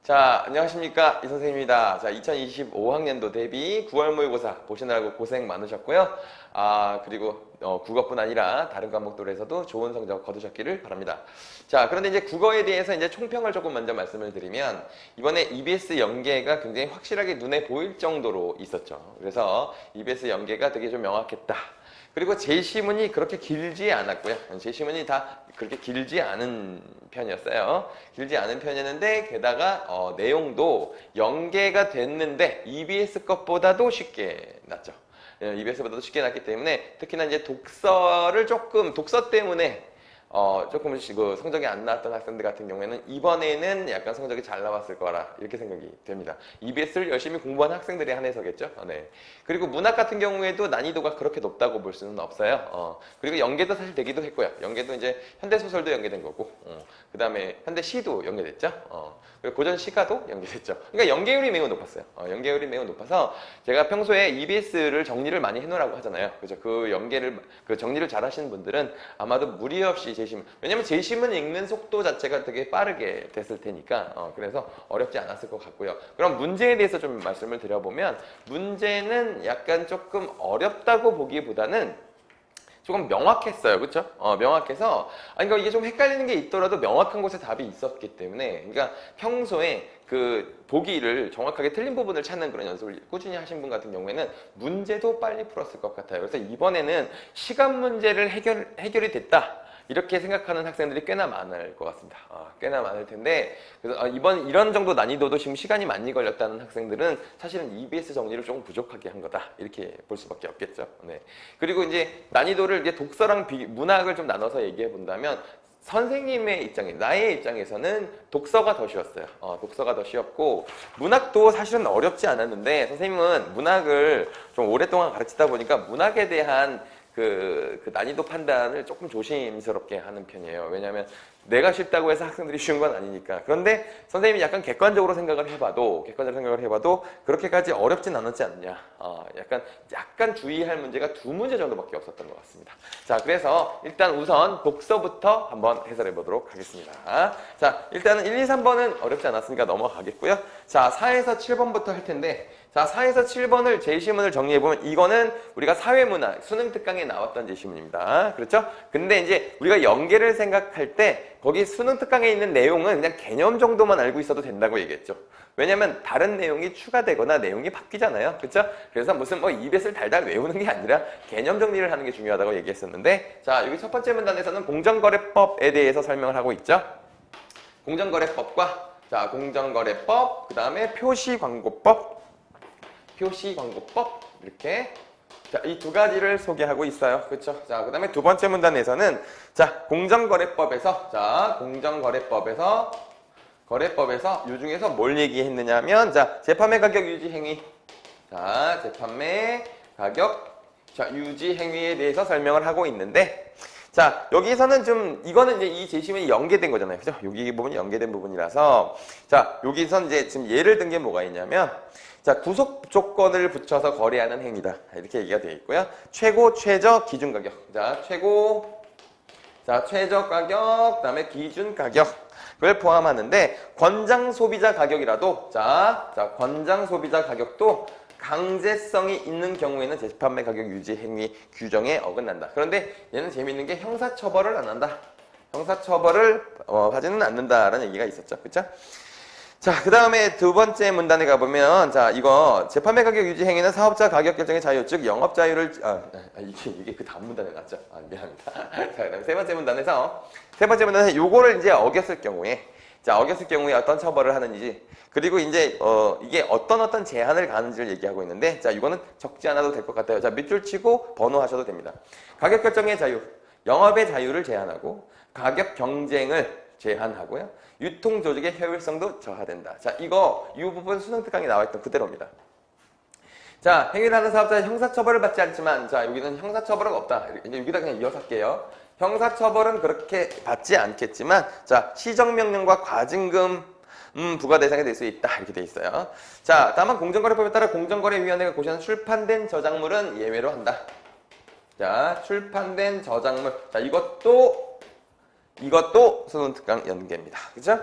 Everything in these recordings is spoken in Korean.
자, 안녕하십니까. 이 선생님입니다. 자, 2025학년도 대비 9월 모의고사 보시느라고 고생 많으셨고요. 그리고 국어뿐 아니라 다른 과목들에서도 좋은 성적 거두셨기를 바랍니다. 자, 그런데 이제 국어에 대해서 이제 총평을 조금 먼저 말씀을 드리면 이번에 EBS 연계가 굉장히 확실하게 눈에 보일 정도로 있었죠. 그래서 EBS 연계가 되게 좀 명확했다. 그리고 제시문이 그렇게 길지 않았고요. 제시문이 다 그렇게 길지 않은 편이었어요. 길지 않은 편이었는데 게다가 내용도 연계가 됐는데 EBS 것보다도 쉽게 났죠. EBS보다도 쉽게 났기 때문에 특히나 이제 독서 때문에 조금씩 그 성적이 안 나왔던 학생들 같은 경우에는 이번에는 약간 성적이 잘 나왔을 거라 이렇게 생각이 됩니다. EBS를 열심히 공부한 학생들에 한해서겠죠. 네. 그리고 문학 같은 경우에도 난이도가 그렇게 높다고 볼 수는 없어요. 그리고 연계도 사실 되기도 했고요. 연계도 이제 현대소설도 연계된 거고, 그 다음에 현대시도 연계됐죠. 그리고 고전시가도 연계됐죠. 그러니까 연계율이 매우 높았어요. 연계율이 매우 높아서 제가 평소에 EBS를 정리를 많이 해놓으라고 하잖아요. 그죠? 그 정리를 잘 하시는 분들은 아마도 무리 없이 제시문, 왜냐면 제시문 읽는 속도 자체가 되게 빠르게 됐을 테니까, 그래서 어렵지 않았을 것 같고요. 그럼 문제에 대해서 좀 말씀을 드려보면, 문제는 약간 조금 어렵다고 보기보다는 조금 명확했어요. 그렇죠? 명확해서 그러니까 이게 좀 헷갈리는 게 있더라도 명확한 곳에 답이 있었기 때문에, 그러니까 평소에 그 보기를 정확하게 틀린 부분을 찾는 그런 연습을 꾸준히 하신 분 같은 경우에는 문제도 빨리 풀었을 것 같아요. 그래서 이번에는 시간 문제를 해결이 됐다, 이렇게 생각하는 학생들이 꽤나 많을 것 같습니다. 꽤나 많을 텐데, 그래서 이런 정도 난이도도 지금 시간이 많이 걸렸다는 학생들은 사실은 EBS 정리를 조금 부족하게 한 거다, 이렇게 볼 수밖에 없겠죠. 네. 그리고 이제 난이도를 이제 독서랑 문학을 좀 나눠서 얘기해 본다면, 선생님의 입장에, 나의 입장에서는 독서가 더 쉬웠어요. 독서가 더 쉬웠고, 문학도 사실은 어렵지 않았는데, 선생님은 문학을 좀 오랫동안 가르치다 보니까 문학에 대한 그 난이도 판단을 조금 조심스럽게 하는 편이에요. 왜냐하면 내가 쉽다고 해서 학생들이 쉬운 건 아니니까. 그런데 선생님이 약간 객관적으로 생각을 해봐도 그렇게까지 어렵진 않았지 않냐. 약간 주의할 문제가 2문제 정도밖에 없었던 것 같습니다. 자, 그래서 일단 우선 독서부터 한번 해설해 보도록 하겠습니다. 자, 일단은 1, 2, 3번은 어렵지 않았으니까 넘어가겠고요. 자, 4에서 7번부터 할 텐데, 자, 4에서 7번을 제시문을 정리해보면 이거는 우리가 사회문학, 수능 특강에 나왔던 제시문입니다. 그렇죠? 근데 이제 우리가 연계를 생각할 때 거기 수능 특강에 있는 내용은 그냥 개념 정도만 알고 있어도 된다고 얘기했죠. 왜냐면 다른 내용이 추가되거나 내용이 바뀌잖아요. 그렇죠? 그래서 무슨 EBS를 달달 외우는 게 아니라 개념 정리를 하는 게 중요하다고 얘기했었는데, 자, 여기 첫 번째 문단에서는 공정거래법에 대해서 설명을 하고 있죠. 공정거래법과, 자, 공정거래법, 그 다음에 표시광고법, 이렇게, 자, 이 두 가지를 소개하고 있어요. 그렇죠? 자, 그 다음에 두 번째 문단에서는, 자, 공정거래법에서 이 중에서 뭘 얘기했느냐면, 자, 재판매 가격 유지 행위, 자, 재판매 가격, 자, 유지 행위에 대해서 설명을 하고 있는데, 자, 여기서는 좀, 이거는 이제 이 제시문이 연계된 거잖아요. 그죠? 여기 부분이 연계된 부분이라서, 자, 여기선 이제 지금 예를 든 게 뭐가 있냐면, 자, 구속 조건을 붙여서 거래하는 행위다, 이렇게 얘기가 되어 있고요. 최고, 최저, 기준 가격. 자, 최저 가격, 그다음에 기준 가격을 포함하는데, 권장 소비자 가격이라도, 권장 소비자 가격도 강제성이 있는 경우에는 재판매 가격 유지 행위 규정에 어긋난다. 그런데 얘는 재미있는 게 형사처벌을 안 한다. 형사처벌을 하지는 않는다라는 얘기가 있었죠. 그렇죠? 자, 그 다음에 두 번째 문단에 가보면, 자, 이거 재판매 가격 유지 행위는 사업자 가격 결정의 자유, 즉 영업 자유를, 이게 그 다음 문단에 나왔죠. 미안합니다. 자, 그 다음에 세 번째 문단에서 요거를 이제 어겼을 경우에, 자, 어겼을 경우에 어떤 처벌을 하는지, 그리고 이제 이게 어떤 제한을 가는지를 얘기하고 있는데, 자, 이거는 적지 않아도 될 것 같아요. 자, 밑줄 치고 번호하셔도 됩니다. 가격 결정의 자유, 영업의 자유를 제한하고, 가격 경쟁을 제한하고요. 유통 조직의 효율성도 저하된다. 자, 이 부분 수능 특강에 나와 있던 그대로입니다. 자, 행위를 하는 사업자는 형사처벌을 받지 않지만, 자, 여기는 형사처벌은 없다. 이제 여기다 그냥 이어서 할게요. 형사처벌은 그렇게 받지 않겠지만, 자, 시정명령과 과징금 부과 대상이 될 수 있다, 이렇게 돼 있어요. 자, 다만 공정거래법에 따라 공정거래위원회가 고시한 출판된 저작물은 예외로 한다. 자, 출판된 저작물. 자, 이것도 수능 특강 연계입니다. 그죠?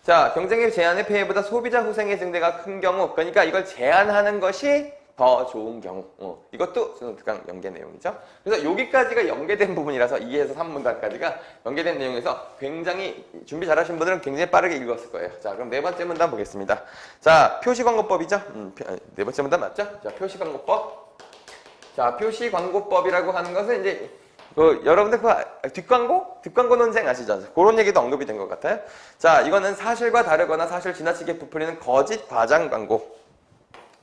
자, 경쟁의 제한의 폐해보다 소비자 후생의 증대가 큰 경우, 그러니까 이걸 제한하는 것이 더 좋은 경우. 이것도 특강 연계 내용이죠. 그래서 여기까지가 연계된 부분이라서 2에서 3문단까지가 연계된 내용에서 굉장히 준비 잘하신 분들은 굉장히 빠르게 읽었을 거예요. 자, 그럼 네 번째 문단 보겠습니다. 자, 표시광고법이죠. 네 번째 문단 맞죠? 자, 표시광고법. 자, 표시광고법이라고 하는 것은 이제 여러분들 뒷광고 논쟁 아시죠? 그런 얘기도 언급이 된 것 같아요. 자, 이거는 사실과 다르거나 사실 지나치게 부풀리는 거짓 과장 광고.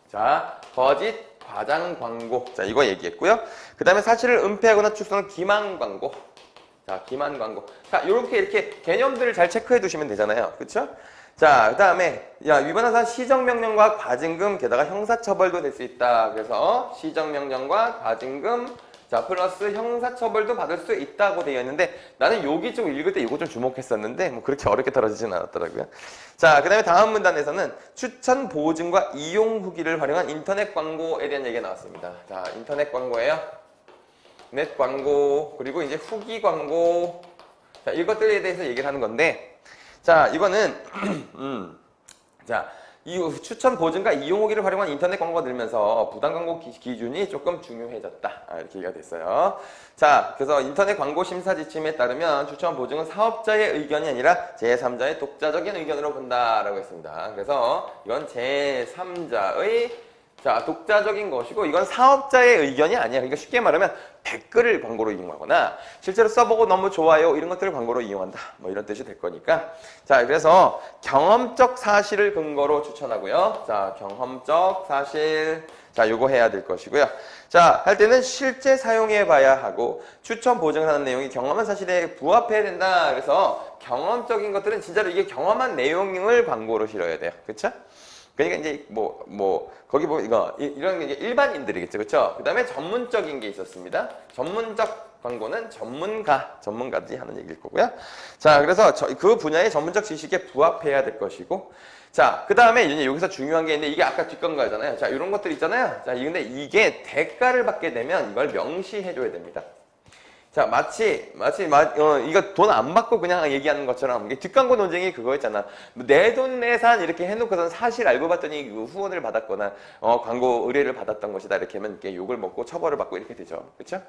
자, 거짓 과장 광고. 자, 이거 얘기했고요. 그 다음에 사실을 은폐하거나 축소하는 기만 광고. 자, 기만 광고. 자, 이렇게 개념들을 잘 체크해 두시면 되잖아요. 그쵸? 자, 그 다음에, 위반한 사안 시정명령과 과징금, 게다가 형사처벌도 될 수 있다. 그래서 시정명령과 과징금, 자, 플러스 형사처벌도 받을 수 있다고 되어 있는데 나는 여기 좀 읽을 때 이거 좀 주목했었는데 뭐 그렇게 어렵게 떨어지진 않았더라고요. 자, 그 다음에 다음 문단에서는 추천 보증과 이용 후기를 활용한 인터넷 광고에 대한 얘기가 나왔습니다. 자, 인터넷 광고예요. 넷 광고, 그리고 이제 후기 광고. 자, 이것들에 대해서 얘기를 하는 건데, 자, 이거는, 자, 이 추천 보증과 이용 후기를 활용한 인터넷 광고가 늘면서 부당 광고 기준이 조금 중요해졌다. 이렇게 얘기가 됐어요. 자, 그래서 인터넷 광고 심사 지침에 따르면 추천 보증은 사업자의 의견이 아니라 제3자의 독자적인 의견으로 본다라고 했습니다. 그래서 이건 제3자의 독자적인 것이고 이건 사업자의 의견이 아니야. 그러니까 쉽게 말하면 댓글을 광고로 이용하거나 실제로 써보고 너무 좋아요 이런 것들을 광고로 이용한다. 뭐 이런 뜻이 될 거니까. 자, 그래서 경험적 사실을 근거로 추천하고요. 자, 경험적 사실. 자, 요거 해야 될 것이고요. 자, 할 때는 실제 사용해 봐야 하고 추천 보증하는 내용이 경험한 사실에 부합해야 된다. 그래서 경험적인 것들은 진짜로 이게 경험한 내용을 광고로 실어야 돼요. 그쵸? 그러니까 이제 거기 보면 이런 게 일반인들이겠죠, 그렇죠? 그 다음에 전문적인 게 있었습니다. 전문적 광고는 전문가들이 하는 얘기일 거고요. 자, 그래서 그 분야의 전문적 지식에 부합해야 될 것이고, 자, 그 다음에 이제 여기서 중요한 게 있는데 이게 아까 뒷광고잖아요. 자, 이런 것들 있잖아요. 자, 근데 이게 대가를 받게 되면 이걸 명시해줘야 됩니다. 자, 마치 이거 돈 안 받고 그냥 얘기하는 것처럼 이게 뒷광고 논쟁이 그거였잖아. 내 돈 내산 이렇게 해놓고선 사실 알고 봤더니 그 후원을 받았거나 광고 의뢰를 받았던 것이다 이렇게 하면 이렇게 욕을 먹고 처벌을 받고 이렇게 되죠. 그렇죠?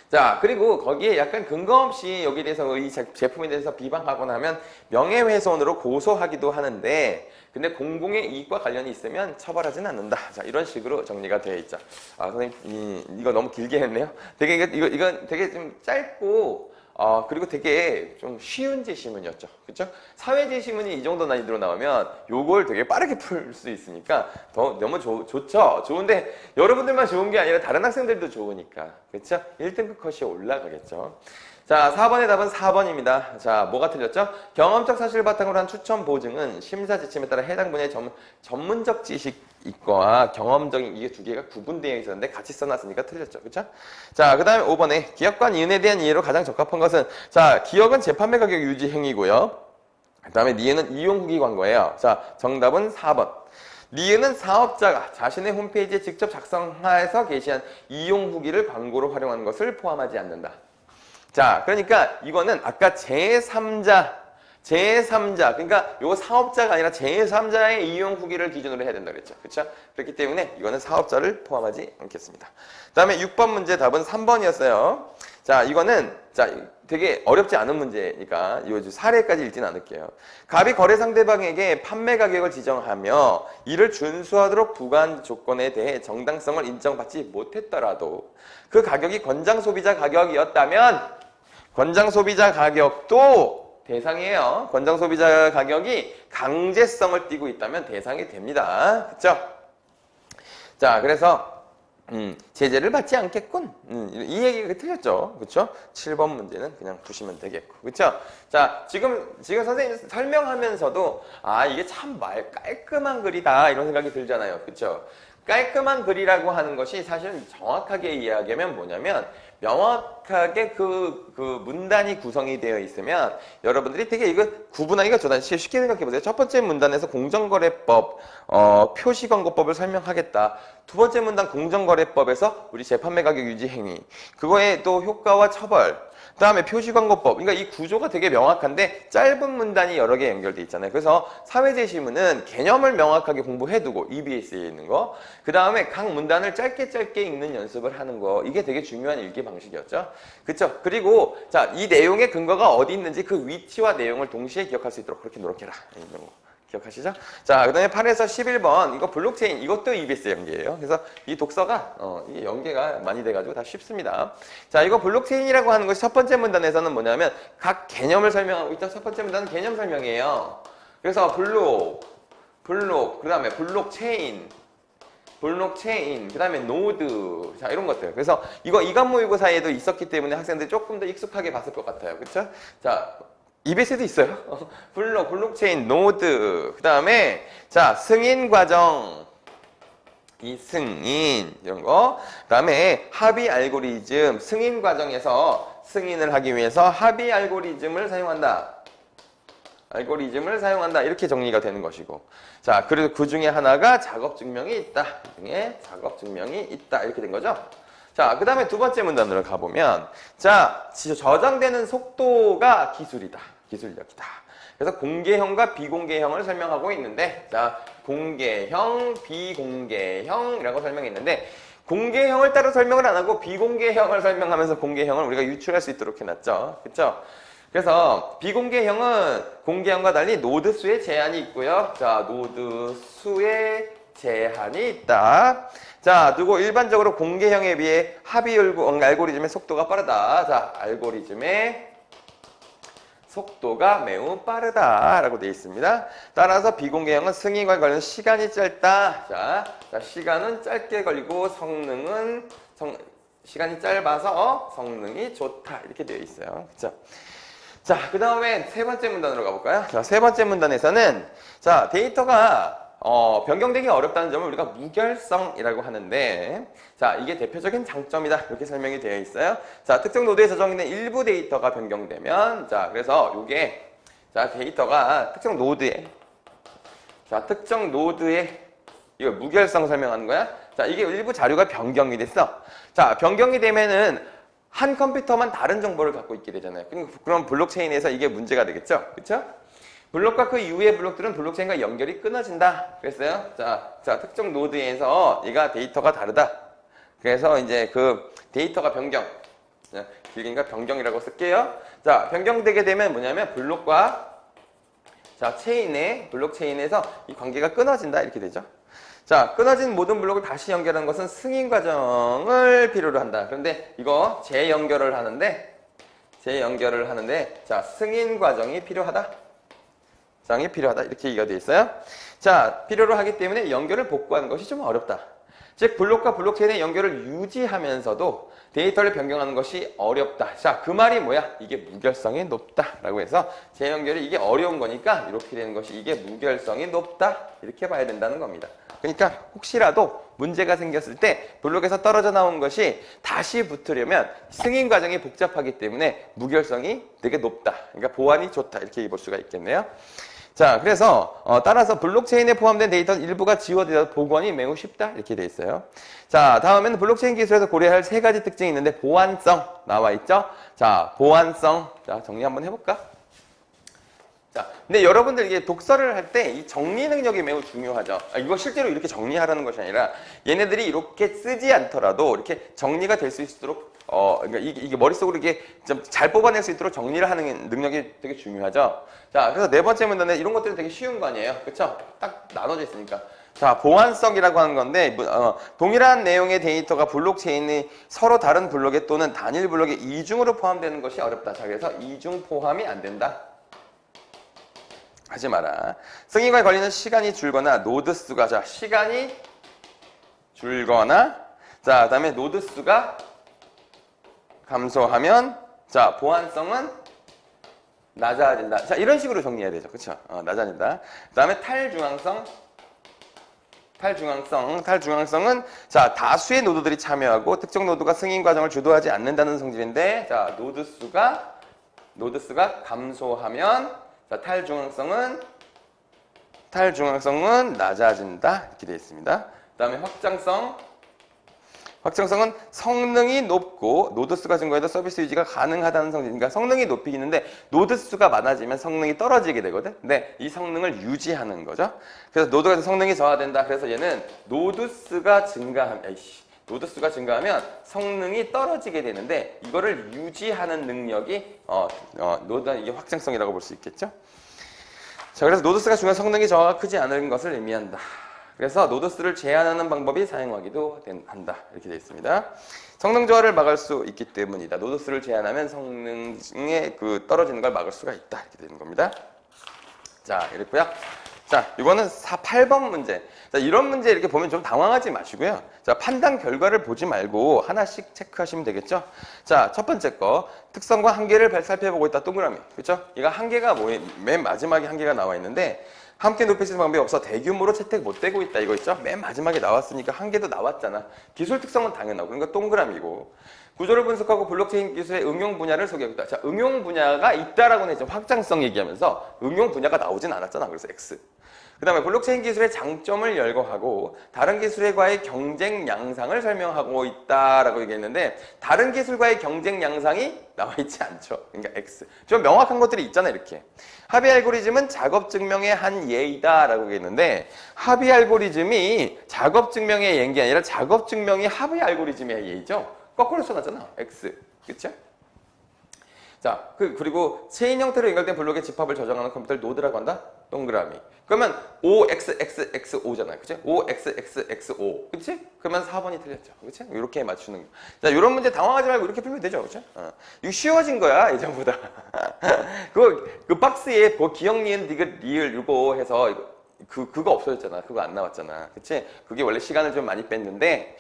자, 그리고 거기에 약간 근거 없이 여기에 대해서 이 제품에 대해서 비방하거나 하면 명예훼손으로 고소하기도 하는데 근데 공공의 이익과 관련이 있으면 처벌하지는 않는다. 자, 이런 식으로 정리가 되어 있죠. 아, 선생님, 이거 너무 길게 했네요. 되게, 이건 되게 좀 짧고, 그리고 되게 좀 쉬운 지시문이었죠. 그쵸? 사회 지시문이 이 정도 난이도로 나오면 요걸 되게 빠르게 풀 수 있으니까 너무 좋죠? 좋은데 여러분들만 좋은 게 아니라 다른 학생들도 좋으니까. 그쵸? 1등급 컷이 올라가겠죠. 자, 4번의 답은 4번입니다. 자, 뭐가 틀렸죠? 경험적 사실을 바탕으로 한 추천 보증은 심사 지침에 따라 해당 분야의 전문적 지식과 경험적인 이게 두 개가 구분되어 있었는데 같이 써놨으니까 틀렸죠. 그쵸? 자, 그 다음에 5번에 기업간 이윤에 대한 이해로 가장 적합한 것은 자, 기업은 재판매 가격 유지 행위고요. 그 다음에 니은은 이용 후기 광고예요. 자, 정답은 4번. 니은은 사업자가 자신의 홈페이지에 직접 작성해서 게시한 이용 후기를 광고로 활용하는 것을 포함하지 않는다. 자, 그러니까 이거는 아까 제3자, 그러니까 요거 사업자가 아니라 제3자의 이용 후기를 기준으로 해야 된다 그랬죠. 그렇죠? 그렇기 때문에 이거는 사업자를 포함하지 않겠습니다. 그 다음에 6번 문제 답은 3번이었어요. 자, 이거는 되게 어렵지 않은 문제니까 이거 사례까지 읽진 않을게요. 갑이 거래 상대방에게 판매 가격을 지정하며 이를 준수하도록 부과한 조건에 대해 정당성을 인정받지 못했더라도 그 가격이 권장 소비자 가격이었다면 권장 소비자 가격도 대상이에요. 권장 소비자 가격이 강제성을 띠고 있다면 대상이 됩니다. 그쵸? 자, 그래서 제재를 받지 않겠군. 이 얘기가 틀렸죠. 그쵸? 7번 문제는 그냥 두시면 되겠고. 그쵸? 자, 지금 선생님 설명하면서도 이게 참 깔끔한 글이다 이런 생각이 들잖아요. 그쵸? 깔끔한 글이라고 하는 것이 사실은 정확하게 이야기하면 뭐냐면 명확하게 그 문단이 구성이 되어 있으면 여러분들이 되게 이거 구분하기가 좋다. 쉽게 생각해 보세요. 첫 번째 문단에서 공정거래법, 표시광고법을 설명하겠다. 두 번째 문단 공정거래법에서 우리 재판매 가격 유지 행위, 그거에 또 효과와 처벌, 그 다음에 표시광고법. 그러니까 이 구조가 되게 명확한데 짧은 문단이 여러 개 연결돼 있잖아요. 그래서 사회제시문은 개념을 명확하게 공부해두고 EBS에 있는 거, 그 다음에 각 문단을 짧게 읽는 연습을 하는 거, 이게 되게 중요한 읽기 방식이었죠. 그쵸? 그리고 자, 이 내용의 근거가 어디 있는지 그 위치와 내용을 동시에 기억할 수 있도록 그렇게 노력해라. 이런 거. 기억하시죠? 자, 그 다음에 8에서 11번, 이거 블록체인, 이것도 EBS 연계예요. 그래서 이 독서가, 이게 연계가 많이 돼가지고 다 쉽습니다. 자, 이거 블록체인이라고 하는 것이 첫 번째 문단에서는 뭐냐면, 각 개념을 설명하고 있죠. 첫 번째 문단은 개념 설명이에요. 그래서 블록, 그 다음에 블록체인, 그 다음에 노드, 자, 이런 것들. 그래서 이거 이과모의고 사이에도 있었기 때문에 학생들이 조금 더 익숙하게 봤을 것 같아요. 그쵸? 자, EBS에도 있어요. 블록체인, 노드, 그 다음에 자, 승인 과정, 이 승인 이런 거, 그 다음에 합의 알고리즘, 승인 과정에서 승인을 하기 위해서 합의 알고리즘을 사용한다. 이렇게 정리가 되는 것이고, 자, 그래서 그 중에 하나가 작업 증명이 있다. 이렇게 된 거죠. 자, 그 다음에 두 번째 문단으로 가보면, 자, 저장되는 속도가 기술력이다. 그래서 공개형과 비공개형을 설명하고 있는데, 자, 공개형, 비공개형이라고 설명했는데, 공개형을 따로 설명을 안 하고 비공개형을 설명하면서 공개형을 우리가 유출할 수 있도록 해놨죠. 그쵸? 그래서 비공개형은 공개형과 달리 노드 수에 제한이 있고요. 자, 노드 수에 제한이 있다. 자, 그리고 일반적으로 공개형에 비해 합의 알고리즘의 속도가 빠르다. 자, 알고리즘의 속도가 매우 빠르다라고 되어 있습니다. 따라서 비공개형은 승인과 관련 시간이 짧다. 자, 시간은 짧게 걸리고 시간이 짧아서 성능이 좋다. 이렇게 되어 있어요. 그렇죠? 자, 그 다음에 세 번째 문단으로 가볼까요? 자, 세 번째 문단에서는 자, 데이터가 변경되기 어렵다는 점을 우리가 무결성이라고 하는데, 자, 이게 대표적인 장점이다. 이렇게 설명이 되어 있어요. 자, 특정 노드에 저장된 일부 데이터가 변경되면, 자, 그래서 요게, 자, 데이터가 특정 노드에, 이거 무결성 설명하는 거야. 자, 이게 일부 자료가 변경이 됐어. 자, 변경이 되면은 한 컴퓨터만 다른 정보를 갖고 있게 되잖아요. 그럼 블록체인에서 이게 문제가 되겠죠? 그쵸? 블록과 그 이후의 블록들은 블록체인과 연결이 끊어진다. 그랬어요. 자, 특정 노드에서 얘가 데이터가 다르다. 그래서 이제 그 데이터가 변경. 길기니까 변경이라고 쓸게요. 자, 변경되게 되면 뭐냐면 블록과 블록체인에서 이 관계가 끊어진다. 이렇게 되죠. 자, 끊어진 모든 블록을 다시 연결하는 것은 승인 과정을 필요로 한다. 그런데 이거 재연결을 하는데, 자, 승인 과정이 필요하다. 이렇게 얘기가 되어 있어요. 자, 필요로 하기 때문에 연결을 복구하는 것이 좀 어렵다. 즉, 블록과 블록체인의 연결을 유지하면서도 데이터를 변경하는 것이 어렵다. 자, 그 말이 뭐야? 이게 무결성이 높다. 라고 해서 재연결이 이게 어려운 거니까 이렇게 되는 것이 이게 무결성이 높다. 이렇게 봐야 된다는 겁니다. 그러니까 혹시라도 문제가 생겼을 때 블록에서 떨어져 나온 것이 다시 붙으려면 승인 과정이 복잡하기 때문에 무결성이 되게 높다. 그러니까 보안이 좋다. 이렇게 볼 수가 있겠네요. 자, 그래서 따라서 블록체인에 포함된 데이터 일부가 지워져서 복원이 매우 쉽다. 이렇게 돼 있어요. 자, 다음에는 블록체인 기술에서 고려할 세 가지 특징이 있는데 보안성 나와 있죠. 자, 보안성. 자, 정리 한번 해볼까? 자, 근데 여러분들 이게 독서를 할 때 이 정리 능력이 매우 중요하죠. 이거 실제로 이렇게 정리하라는 것이 아니라 얘네들이 이렇게 쓰지 않더라도 이렇게 정리가 될 수 있도록 그러니까 이게 머릿속으로 이게 좀 잘 뽑아낼 수 있도록 정리를 하는 능력이 되게 중요하죠. 자, 그래서 네 번째 문제는 이런 것들은 되게 쉬운 거 아니에요. 그쵸? 딱 나눠져 있으니까. 자, 보안성이라고 하는 건데 동일한 내용의 데이터가 블록체인이 서로 다른 블록에 또는 단일 블록에 이중으로 포함되는 것이 어렵다. 자, 그래서 이중 포함이 안 된다. 하지 마라. 승인과에 걸리는 시간이 줄거나 노드 수가, 자, 시간이 줄거나, 자, 그 다음에 노드 수가 감소하면, 자, 보안성은 낮아진다. 자, 이런 식으로 정리해야 되죠. 그쵸? 낮아진다. 그 다음에 탈중앙성 탈중앙성은 자, 다수의 노드들이 참여하고 특정 노드가 승인 과정을 주도하지 않는다는 성질인데, 자, 노드 수가 감소하면, 자, 탈중앙성은 낮아진다. 이렇게 되어 있습니다. 그다음에 확장성은 성능이 높고 노드 수가 증가해도 서비스 유지가 가능하다는 성질. 그러니까 성능이 높이는데 노드 수가 많아지면 성능이 떨어지게 되거든. 근데 이 성능을 유지하는 거죠. 그래서 노드가 성능이 저하된다. 그래서 얘는 노드 수가 증가하면 성능이 떨어지게 되는데 이거를 유지하는 능력이 노드 이게 확장성이라고 볼 수 있겠죠. 자, 그래서 노드 수가 중요한 성능이 저하가 크지 않은 것을 의미한다. 그래서 노드수를 제한하는 방법이 사용하기도 한다. 이렇게 되어 있습니다. 성능 저하를 막을 수 있기 때문이다. 노드수를 제한하면 성능에 떨어지는 걸 막을 수가 있다. 이렇게 되는 겁니다. 자, 이랬고요. 자, 이거는 8번 문제. 자, 이런 문제 이렇게 보면 좀 당황하지 마시고요. 자, 판단 결과를 보지 말고 하나씩 체크하시면 되겠죠. 자, 첫 번째 거. 특성과 한계를 살펴보고 있다. 동그라미. 그렇죠? 얘가 한계가 맨 마지막에 한계가 나와 있는데 함께 높이시는 방법이 없어 대규모로 채택 못 되고 있다. 이거 있죠? 맨 마지막에 나왔으니까 한계도 나왔잖아. 기술 특성은 당연하고. 그러니까 동그라미고. 구조를 분석하고 블록체인 기술의 응용 분야를 소개하겠다. 자, 응용 분야가 있다라고는 이제 확장성 얘기하면서 응용 분야가 나오진 않았잖아. 그래서 X. 그 다음에 블록체인 기술의 장점을 열거하고 다른 기술과의 경쟁 양상을 설명하고 있다라고 얘기했는데 다른 기술과의 경쟁 양상이 나와 있지 않죠. 그러니까 X. 좀 명확한 것들이 있잖아요. 이렇게. 합의 알고리즘은 작업 증명의 한 예이다라고 얘기했는데 합의 알고리즘이 작업 증명의 예인 게 아니라 작업 증명이 합의 알고리즘의 예이죠. 거꾸로 써놨잖아. X. 그쵸? 자, 그리고 체인 형태로 연결된 블록의 집합을 저장하는 컴퓨터를 노드라고 한다? 동그라미. 그러면 OXXX5잖아요. 그치? OXXX5. 그치? 그러면 4번이 틀렸죠. 그치? 이렇게 맞추는 거. 자, 이런 문제 당황하지 말고 이렇게 풀면 되죠. 그치? 이거 쉬워진 거야, 예전보다. 그 박스에 기억, 니은, 디귿, 리을 이거 해서 그거 없어졌잖아. 그거 안 나왔잖아. 그치? 그게 원래 시간을 좀 많이 뺐는데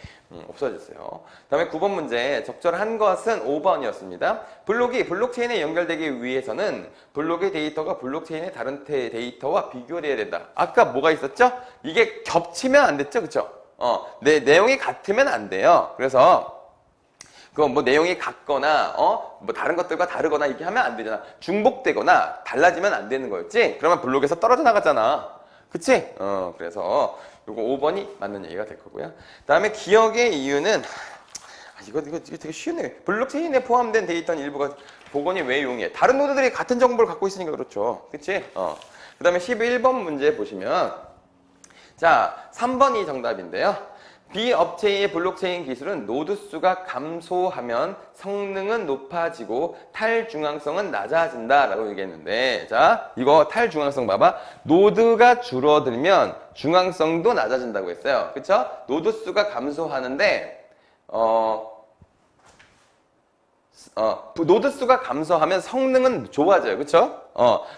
없어졌어요. 다음에 9번 문제. 적절한 것은 5번이었습니다. 블록체인에 연결되기 위해서는 블록의 데이터가 블록체인의 다른 데이터와 비교돼야 된다. 아까 뭐가 있었죠? 이게 겹치면 안 됐죠? 그쵸? 내용이 같으면 안 돼요. 그래서 뭐 내용이 같거나 뭐 다른 것들과 다르거나 이렇게 하면 안 되잖아. 중복되거나 달라지면 안 되는 거였지? 그러면 블록에서 떨어져 나갔잖아. 그치? 그래서 요거 5번이 맞는 얘기가 될 거고요. 다음에 기억의 이유는 이거 되게 쉽네. 블록체인에 포함된 데이터는 일부가 복원이 왜 용이해? 다른 노드들이 같은 정보를 갖고 있으니까 그렇죠. 그치? 그 다음에 11번 문제 보시면 자, 3번이 정답인데요. 비업체의 블록체인 기술은 노드 수가 감소하면 성능은 높아지고 탈중앙성은 낮아진다라고 얘기했는데 자, 이거 탈중앙성 봐봐. 노드가 줄어들면 중앙성도 낮아진다고 했어요. 그쵸? 노드 수가 감소하는데 노드 수가 감소하면 성능은 좋아져요. 그쵸?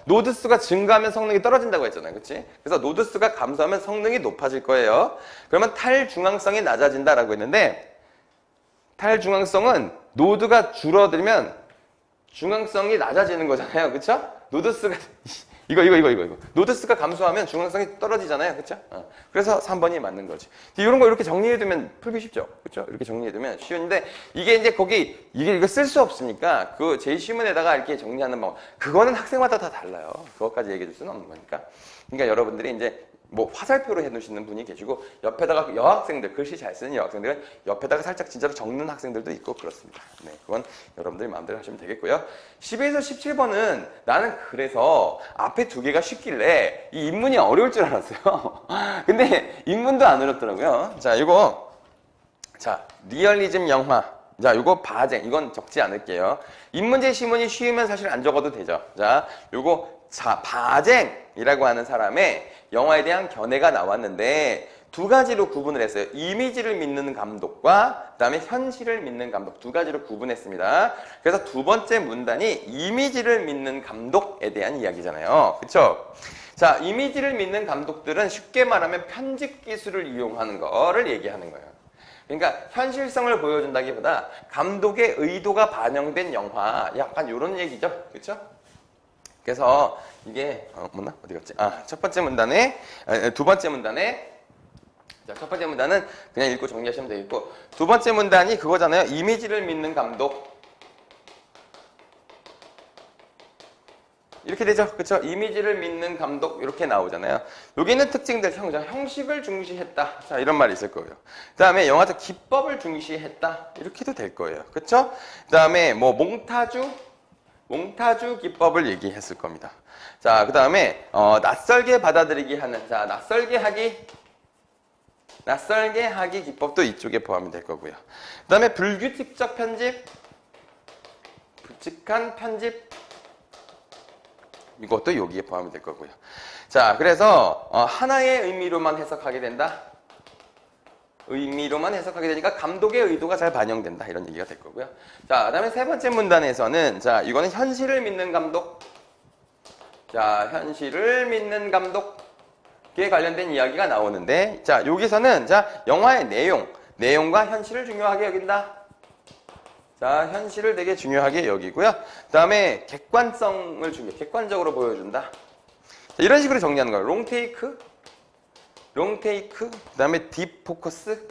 노드 수가 증가하면 성능이 떨어진다고 했잖아요. 그치? 그래서 노드 수가 감소하면 성능이 높아질 거예요. 그러면 탈중앙성이 낮아진다라고 했는데 탈중앙성은 노드가 줄어들면 중앙성이 낮아지는 거잖아요. 그쵸? 노드 수가 이거. 노드 수가 감소하면 중앙성이 떨어지잖아요. 그쵸? 그래서 3번이 맞는 거지. 이런 거 이렇게 정리해두면 풀기 쉽죠? 그쵸? 이렇게 정리해두면 쉬운데, 이게 이제 이거 쓸 수 없으니까, 그 제시문에다가 이렇게 정리하는 방법. 그거는 학생마다 다 달라요. 그것까지 얘기해 줄 수는 없는 거니까. 그러니까 여러분들이 이제 뭐 화살표로 해놓으시는 분이 계시고 옆에다가 여학생들, 글씨 잘 쓰는 여학생들은 옆에다가 살짝 진짜로 적는 학생들도 있고 그렇습니다. 네, 그건 여러분들이 마음대로 하시면 되겠고요. 12에서 17번은 나는 그래서 앞에 두 개가 쉽길래 이 인문이 어려울 줄 알았어요. 근데 인문도 안 어렵더라고요. 자, 자, 리얼리즘 영화. 자, 요거 바쟁. 이건 적지 않을게요. 인문제 시문이 쉬우면 사실 안 적어도 되죠. 자, 바쟁이라고 하는 사람의 영화에 대한 견해가 나왔는데 두 가지로 구분을 했어요. 이미지를 믿는 감독과 그다음에 현실을 믿는 감독 두 가지로 구분했습니다. 그래서 두 번째 문단이 이미지를 믿는 감독에 대한 이야기잖아요. 그렇죠? 자, 이미지를 믿는 감독들은 쉽게 말하면 편집 기술을 이용하는 거를 얘기하는 거예요. 그러니까 현실성을 보여준다기보다 감독의 의도가 반영된 영화 약간 이런 얘기죠. 그렇죠? 그래서 이게 어디 갔지? 두 번째 문단에 자, 첫 번째 문단은 그냥 읽고 정리하시면 되겠고, 두 번째 문단이 그거잖아요. 이미지를 믿는 감독. 이렇게 되죠. 그쵸? 이미지를 믿는 감독 이렇게 나오잖아요. 여기 있는 특징들, 형식을 중시했다. 자, 이런 말이 있을 거예요. 그 다음에 영화적 기법을 중시했다. 이렇게도 될 거예요. 그쵸? 그 다음에 뭐 몽타주 기법을 얘기했을 겁니다. 자, 그 다음에 낯설게 받아들이기 하는, 자, 낯설게 하기 기법도 이쪽에 포함이 될 거고요. 그 다음에 불규칙적 편집, 굵직한 편집, 이것도 여기에 포함이 될 거고요. 자, 그래서 하나의 의미로만 해석하게 된다. 의미로만 해석하게 되니까 감독의 의도가 잘 반영된다. 이런 얘기가 될 거고요. 자, 그 다음에 세 번째 문단에서는, 자, 이거는 현실을 믿는 감독. 자, 현실을 믿는 감독에 관련된 이야기가 나오는데, 자, 여기서는, 자, 영화의 내용과 현실을 중요하게 여긴다. 자, 현실을 되게 중요하게 여기고요. 그 다음에 객관적으로 보여준다. 자, 이런 식으로 정리하는 거예요. 롱테이크, 그 다음에 딥 포커스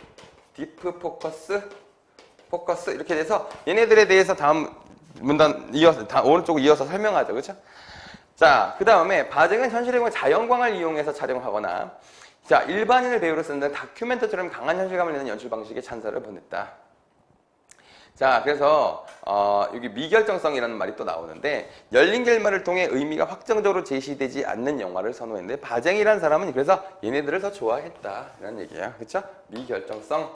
이렇게 돼서 얘네들에 대해서 다음 문단 오른쪽으로 이어서 설명하죠. 그렇죠? 자, 그 다음에 바쟁은 현실의 경우 자연광을 이용해서 촬영하거나, 자, 일반인을 배우로 쓰는 다큐멘터처럼 강한 현실감을 내는 연출 방식에 찬사를 보냈다. 자, 그래서 여기 미결정성이라는 말이 또 나오는데, 열린 결말을 통해 의미가 확정적으로 제시되지 않는 영화를 선호했는데, 바쟁이라는 사람은 그래서 얘네들을 더 좋아했다 이런 얘기예요. 그렇죠? 미결정성,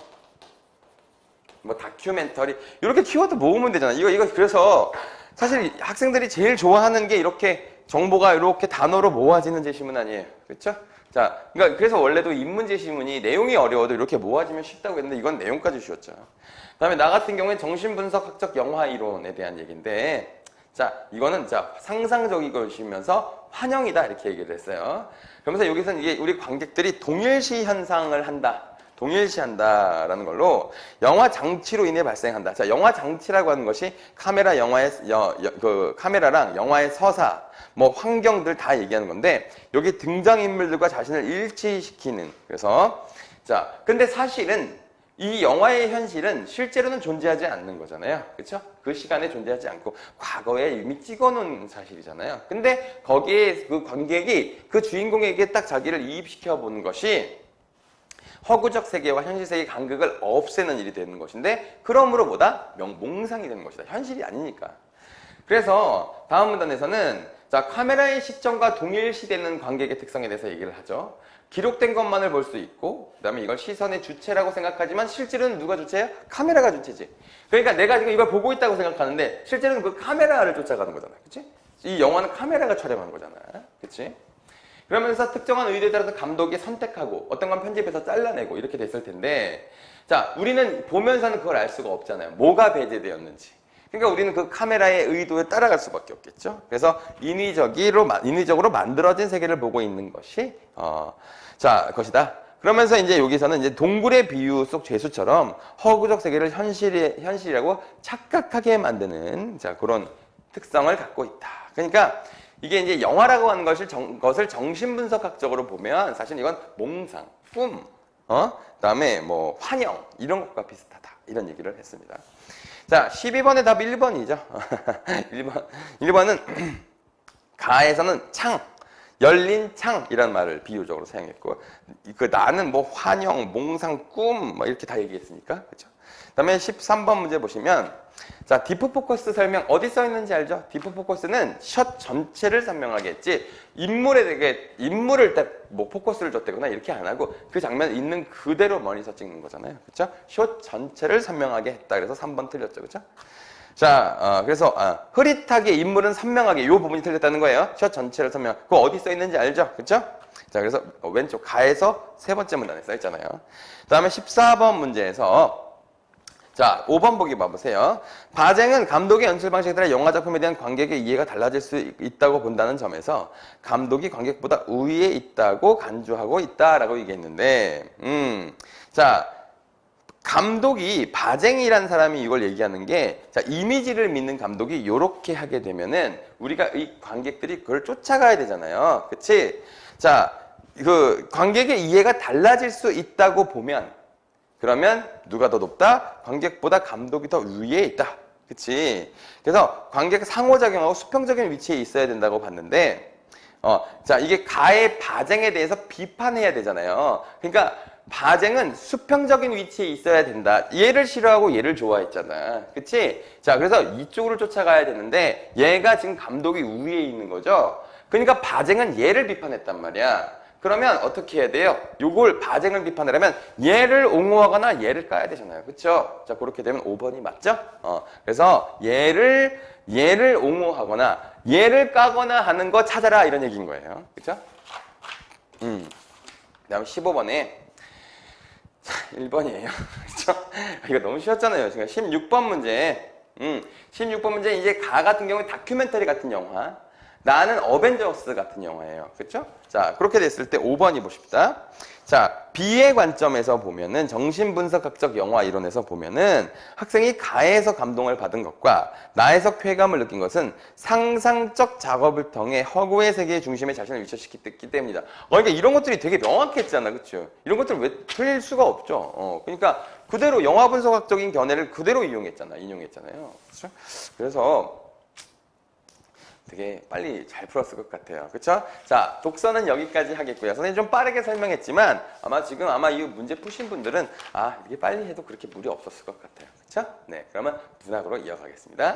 뭐 다큐멘터리 이렇게 키워드 모으면 되잖아. 이거 그래서 사실 학생들이 제일 좋아하는 게 이렇게 정보가 이렇게 단어로 모아지는 제시문 아니에요. 그렇죠? 자, 그러니까 그래서 원래도 인문 제시문이 내용이 어려워도 이렇게 모아지면 쉽다고 했는데 이건 내용까지 쉬웠죠. 그다음에 나 같은 경우엔 정신분석학적 영화 이론에 대한 얘기인데, 자, 이거는 자 상상적인 것이면서 환영이다 이렇게 얘기를 했어요. 그러면서 여기서는 이게 우리 관객들이 동일시 현상을 한다. 동일시한다라는 걸로 영화 장치로 인해 발생한다. 자, 영화 장치라고 하는 것이 카메라랑 영화의 서사, 뭐 환경들 다 얘기하는 건데, 여기 등장인물들과 자신을 일치시키는. 그래서 자, 근데 사실은 이 영화의 현실은 실제로는 존재하지 않는 거잖아요. 그렇죠? 그 시간에 존재하지 않고 과거에 이미 찍어놓은 사실이잖아요. 근데 거기에 그 관객이 그 주인공에게 딱 자기를 이입시켜 보는 것이 허구적 세계와 현실 세계의 간극을 없애는 일이 되는 것인데, 그러므로 보다 몽상이 되는 것이다. 현실이 아니니까. 그래서 다음 문단에서는, 자, 카메라의 시점과 동일시되는 관객의 특성에 대해서 얘기를 하죠. 기록된 것만을 볼 수 있고, 그 다음에 이걸 시선의 주체라고 생각하지만 실제로는 누가 주체예요? 카메라가 주체지. 그러니까 내가 지금 이걸 보고 있다고 생각하는데 실제로는 그 카메라를 쫓아가는 거잖아. 그치? 이 영화는 카메라가 촬영한 거잖아. 그치? 그러면서 특정한 의도에 따라서 감독이 선택하고 어떤 건 편집해서 잘라내고 이렇게 됐을 텐데, 자, 우리는 보면서는 그걸 알 수가 없잖아요. 뭐가 배제되었는지. 그러니까 우리는 그 카메라의 의도에 따라갈 수밖에 없겠죠. 그래서 인위적으로 만들어진 세계를 보고 있는 것이 것이다. 그러면서 이제 여기서는 이제 동굴의 비유 속 죄수처럼 허구적 세계를 현실이라고 착각하게 만드는, 자, 그런 특성을 갖고 있다. 그러니까 이게 이제 영화라고 하는 것을 정신분석학적으로 보면 사실 이건 몽상, 꿈, 그다음에 뭐 환영 이런 것과 비슷하다. 이런 얘기를 했습니다. 자, 12번의 답 1번이죠. 1번은 가에서는 창, 열린 창이라는 말을 비유적으로 사용했고, 그 나는 뭐 환영, 몽상, 꿈 뭐 이렇게 다 얘기했으니까. 그렇죠? 그다음에 13번 문제 보시면, 자, 디프 포커스 설명 어디 써 있는지 알죠? 디프 포커스는 샷 전체를 설명하게 했지, 인물을 딱 뭐 포커스를 줬다거나 이렇게 안 하고 그 장면 있는 그대로 멀리서 찍는 거잖아요. 그렇죠? 샷 전체를 설명하게 했다. 그래서 3번 틀렸죠. 그렇죠? 자, 그래서 흐릿하게 인물은 선명하게, 이 부분이 틀렸다는 거예요. 샷 전체를 설명. 그거 어디 써 있는지 알죠? 그렇죠? 자, 그래서 왼쪽 가에서 세 번째 문단에 써 있잖아요. 그다음에 14번 문제에서, 자, 5번 보기 봐보세요. 바쟁은 감독의 연출 방식에 따라 영화 작품에 대한 관객의 이해가 달라질 수 있다고 본다는 점에서 감독이 관객보다 우위에 있다고 간주하고 있다라고 얘기했는데, 자, 감독이, 바쟁이라는 사람이 이걸 얘기하는 게, 자, 이미지를 믿는 감독이 이렇게 하게 되면은 우리가 이 관객들이 그걸 쫓아가야 되잖아요. 그치? 자, 그 관객의 이해가 달라질 수 있다고 보면 그러면 누가 더 높다? 관객보다 감독이 더 위에 있다. 그치? 그래서 관객 상호작용하고 수평적인 위치에 있어야 된다고 봤는데 자, 이게 가의 바쟁에 대해서 비판해야 되잖아요. 그러니까 바쟁은 수평적인 위치에 있어야 된다. 얘를 싫어하고 얘를 좋아했잖아. 그치? 자, 그래서 이쪽으로 쫓아가야 되는데 얘가 지금 감독이 위에 있는 거죠. 그러니까 바쟁은 얘를 비판했단 말이야. 그러면 어떻게 해야 돼요? 요걸 바쟁을 비판하려면 얘를 옹호하거나 얘를 까야 되잖아요. 그쵸? 자, 그렇게 되면 5번이 맞죠? 그래서 얘를 옹호하거나 얘를 까거나 하는 거 찾아라 이런 얘기인 거예요. 그쵸? 그다음 15번에 1번이에요. 그쵸? 이거 너무 쉬웠잖아요. 지금 16번 문제. 16번 문제 이제 가 같은 경우에 다큐멘터리 같은 영화. 나는 어벤져스 같은 영화예요. 그렇죠? 자, 그렇게 됐을 때 5번이 보십시다. 자, B의 관점에서 보면은 정신분석학적 영화 이론에서 보면은 학생이 가에서 감동을 받은 것과 나에서 쾌감을 느낀 것은 상상적 작업을 통해 허구의 세계의 중심에 자신을 위치시켰기 때문이다. 그러니까 이런 것들이 되게 명확했잖아. 그렇죠? 이런 것들 왜 틀릴 수가 없죠. 그러니까 그대로 영화 분석학적인 견해를 그대로 인용했잖아요. 그렇죠? 그래서 되게 빨리 잘 풀었을 것 같아요. 그쵸? 자, 독서는 여기까지 하겠고요. 선생님 좀 빠르게 설명했지만 아마 이 문제 푸신 분들은 이게 빨리 해도 그렇게 무리 없었을 것 같아요. 그쵸? 네, 그러면 문학으로 이어가겠습니다.